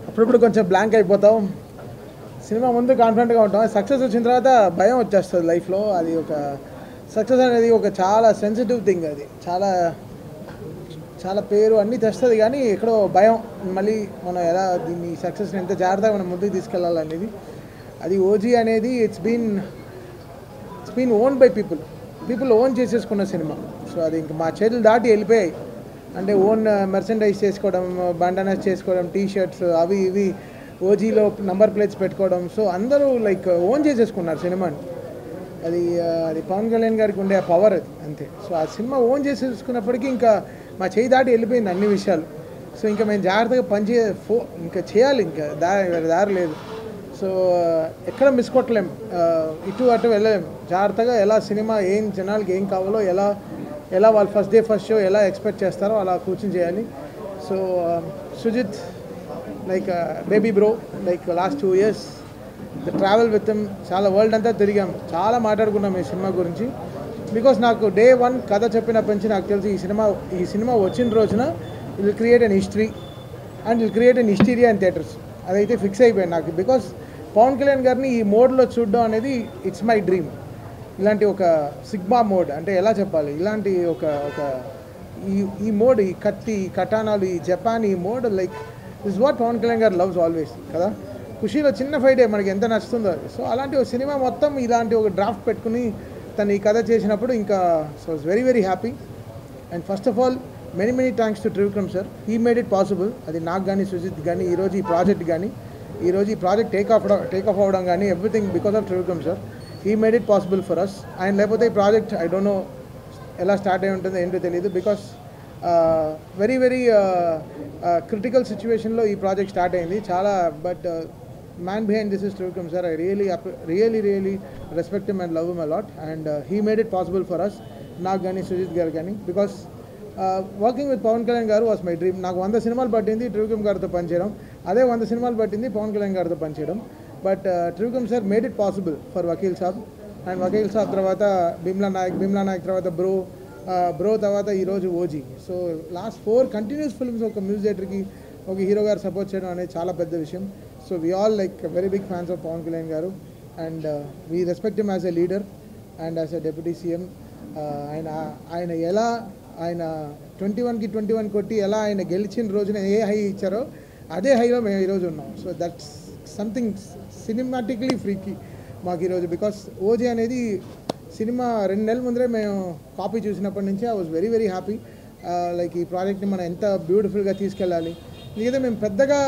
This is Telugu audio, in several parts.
అప్పుడప్పుడు కొంచెం బ్లాంక్ అయిపోతాం, సినిమా ముందు కాన్ఫిడెంట్గా ఉంటాం, సక్సెస్ వచ్చిన తర్వాత భయం వచ్చేస్తుంది లైఫ్లో. అది ఒక సక్సెస్ అనేది ఒక చాలా సెన్సిటివ్ థింగ్, అది చాలా చాలా పేరు అన్నీ తెస్తుంది, కానీ ఎక్కడో భయం, మళ్ళీ మనం ఎలా దీన్ని సక్సెస్ని ఎంత జాగ్రత్తగా మనం ముందుకు తీసుకెళ్ళాలనేది. అది ఓజీ అనేది it's been own by people own చేసేసుకున్న సినిమా. సో అది ఇంక మా చేతులు దాటి వెళ్ళిపోయాయి. అంటే ఓన్ మెర్సెండైజ్ చేసుకోవడం, బండనస్ చేసుకోవడం, టీషర్ట్స్ అవి ఇవి, ఓజీలో నంబర్ ప్లేట్స్ పెట్టుకోవడం. సో అందరూ లైక్ ఓన్ చేసేసుకున్నారు సినిమాని. అది పవన్ కళ్యాణ్ గారికి ఉండే పవర్ అది, అంతే. సో ఆ సినిమా ఓన్ చేసేసుకున్నప్పటికీ ఇంకా మా చేయి దాటి వెళ్ళిపోయింది అన్ని విషయాలు. సో ఇంకా మేము జాగ్రత్తగా ఇంకా చేయాలి, ఇంకా దారి లేదు. సో ఎక్కడ మిస్ కొట్టలేం, ఇటు అటు వెళ్ళలేం. జాగ్రత్తగా ఎలా సినిమా ఏం జనాలకి ఏం కావాలో, ఎలా వాళ్ళు ఫస్ట్ డే ఫస్ట్ షో ఎలా ఎక్స్పెక్ట్ చేస్తారో అలా కూర్చొని చేయాలి. So Sujeeth like baby bro, like last 2 years the travel with him, చాలా వరల్డ్ అంతా తిరిగాం, చాలా మాట్లాడుకున్నాం ఈ సినిమా గురించి. బికాస్ నాకు డే 1 కథ చెప్పినప్పటి నుంచి నాకు తెలిసి ఈ సినిమా వచ్చిన రోజున it will create an history and will create an hysteria in theatres. అదైతే ఫిక్స్ అయిపోయింది నాకు. బికాస్ పవన్ కళ్యాణ్ గారిని ఈ మోడ్లో చూడడం అనేది ఇట్స్ మై డ్రీమ్. ఇలాంటి ఒక సిగ్మా మోడ్ అంటే ఎలా చెప్పాలి, ఇలాంటి ఒక ఈ మోడ్, ఈ కత్తి, ఈ కటానాలు, ఈ జపాన్, ఈ mode like this what Pawan Kalyan garu loves always కదా. ఖుషీలో చిన్న ఫైటే మనకి ఎంత నచ్చుతుందో. సో అలాంటి ఒక సినిమా మొత్తం ఇలాంటి ఒక డ్రాఫ్ట్ పెట్టుకుని తను ఈ కథ చేసినప్పుడు ఇంకా so it's very very happy. And first of all many thanks to Trivikram sir, he made it possible. అది నాకు కానీ సుజిత్ కానీ ఈరోజు ఈ ప్రాజెక్ట్ టేక్ ఆఫ్ అవ్వడం కానీ everything because of Trivikram sir. He made it possible for us. ఆయన లేకపోతే ఈ ప్రాజెక్ట్ ఐ డోంట్ నో ఎలా స్టార్ట్ అయి ఉంటుందో ఏంటో తెలియదు. బికాస్ వెరీ క్రిటికల్ సిచ్యువేషన్లో ఈ ప్రాజెక్ట్ స్టార్ట్ అయింది చాలా. But man behind this is Trivikram sir. I really respect him and love him a lot. And he made it possible for us, నాకు కానీ సుజిత్ గారు కానీ. Because working with Pawan Kalyan garu was my dream. నాకు 100 సినిమాలు పట్టింది త్రివిక్రమ్ గారితో పనిచేయడం, అదే 100 సినిమాలు పట్టింది పవన్ కళ్యాణ్ గారితో పనిచేయడం. But Trivikram sir made it possible for Vakeel Saab. And Vakeel Saab తర్వాత భీమ్లా నాయక్ తర్వాత బ్రో తర్వాత ఈరోజు OG. So last 4 continuous films ఒక మ్యూజిక్ డైరెక్టర్కి, ఒక హీరో గారు సపోర్ట్ చేయడం అనేది చాలా పెద్ద విషయం. So we all like very big fans of Pawan Kalyan garu. And we respect him as a leader and as a deputy CM. ఆయన ఎలా ఆయన 21కి 21 కొట్టి ఎలా ఆయన గెలిచిన రోజున ఏ హై ఇచ్చారో అదే హైలో మేము ఈరోజు ఉన్నాం. సో దట్స్ సంథింగ్ సినిమాటిక్లీ ఫ్రీకి మాకు ఈరోజు. బికాస్ ఓజీ అనేది సినిమా 2 నెలల ముందరే మేము కాపీ చూసినప్పటి నుంచి I was very happy. Like ఈ ప్రాజెక్ట్ని మనం ఎంత బ్యూటిఫుల్గా తీసుకెళ్ళాలి. ఎందుకంటే మేము పెద్దగా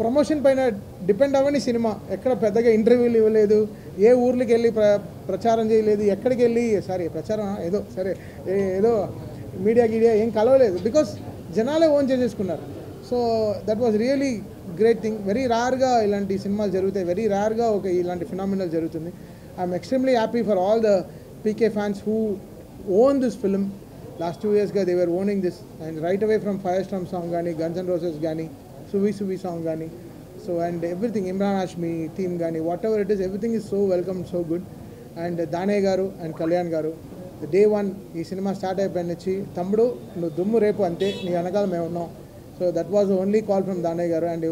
ప్రమోషన్ పైన డిపెండ్ అవ్వని సినిమా, ఎక్కడ పెద్దగా ఇంటర్వ్యూలు ఇవ్వలేదు, ఏ ఊర్లకి వెళ్ళి ప్రచారం చేయలేదు, ఎక్కడికి వెళ్ళి ప్రచారం ఏదో మీడియా ఏం కలవలేదు. బికాస్ జనాలే ఓన్ చేసేసుకున్నారు. So that was really great thing. Very రేర్గా ఇలాంటి సినిమాలు జరుగుతాయి, వెరీ రేర్గా ఇలాంటి ఫినామినల్ జరుగుతుంది. I'm extremely happy for all the PK fans who own this film. Last 2 yearsగా they were owning this. And right away from fire storm song కానీ, గన్స్ అండ్ రోజెస్ కానీ, సువి సాంగ్ కానీ, so and everything, Imran Hashmi theme కానీ, what ever it is, everything is so welcome, so good. And దానే garu and Kalyan గారు డే 1 ఈ సినిమా స్టార్ట్ అయిపోయిన నుంచి, తమ్ముడు నువ్వు దుమ్ము రేపు అంతే, నీ వెనకాల మేము ఉన్నాం. So that was only call from దానే గారు. అండ్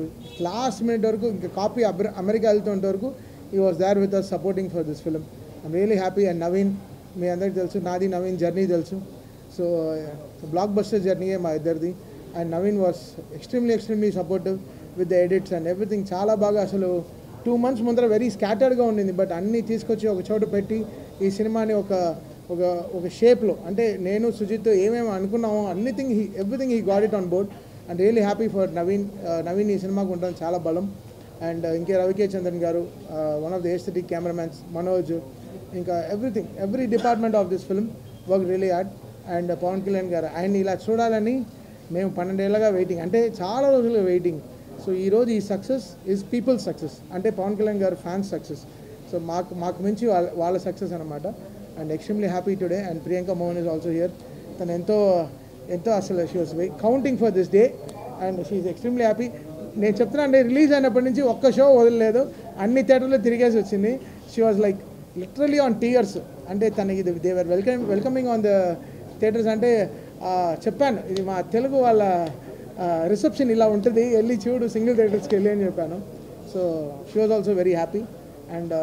లాస్ట్ మినిట్ వరకు ఇంకా కాపీ అమెరికా వెళ్తుంటే వరకు ఈ was there with us supporting for this film. I'm really happy. And Naveen, మీ అందరికీ తెలుసు, నాది నవీన్ జర్నీ తెలుసు. సో బ్లాక్ బస్టర్ జర్నీయే మా ఇద్దరిది. And Naveen was extremely supportive with the edits and everything. చాలా బాగా అసలు 2 months ముందర వెరీ స్కాటర్డ్గా ఉండింది, బట్ అన్నీ తీసుకొచ్చి ఒక చోట పెట్టి ఈ సినిమాని ఒక షేప్లో, అంటే నేను సుజిత్ ఏమేమి అనుకున్నామో everything he got it on board. And really happy for Naveen ఈ సినిమాకు ఉండడం చాలా బలం. అండ్ ఇంకే Ravi K Chandran garu, one of the aesthetic cameramen, Manoj, ఇంకా every department of this film work really hard. And Pawan Kalyan garu, ఆయన్ని ఇలా చూడాలని మేము 12 ఏళ్ళగా వెయిటింగ్, అంటే చాలా రోజులుగా వెయిటింగ్. సో ఈరోజు ఈ సక్సెస్ ఈజ్ పీపుల్స్ సక్సెస్, అంటే పవన్ కళ్యాణ్ గారు ఫ్యాన్స్ సక్సెస్. సో మాకు మించి వాళ్ళ సక్సెస్ అనమాట. And extremely happy today. And Priyanka Mohan is also here. తను ఎంతో అసలు she was counting for this day and she is extremely happy. నేను చెప్తున్నా అంటే రిలీజ్ అయినప్పటి నుంచి ఒక్క షో వదలలేదు, అన్ని థియేటర్లో తిరిగేసి వచ్చింది. She was like literally on tears. అంటే తనకి దేవర్ వెల్కమింగ్ ఆన్ ద థియేటర్స్ అంటే చెప్పాను ఇది మా తెలుగు వాళ్ళ రిసెప్షన్ ఇలా ఉంటుంది, వెళ్ళి చూడు సింగిల్ థియేటర్స్కి వెళ్ళి అని చెప్పాను. So she was also very happy. And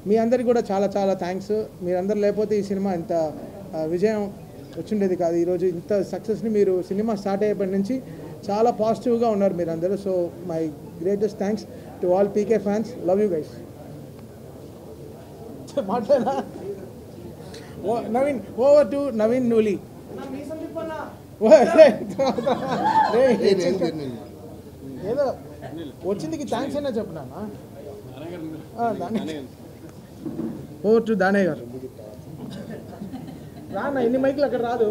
మీ అందరికి కూడా చాలా చాలా థ్యాంక్స్. మీరందరూ లేకపోతే ఈ సినిమా ఇంత విజయం వచ్చిండేది కాదు. ఈరోజు ఇంత సక్సెస్ని మీరు సినిమా స్టార్ట్ అయ్యేప్పటి నుంచి చాలా పాజిటివ్గా ఉన్నారు మీరందరూ. So my greatest thanks to all PK fans. Love you guys. మాట్లాడా నవీన్, ఓవర్ టు నవీన్ నూలి. ఏదో వచ్చిందికి థ్యాంక్స్ అయినా చెప్పినా. ఓవర్ టు దానయ్య గారు. రానా ఎన్ని మైకులు అక్కడ రాదు.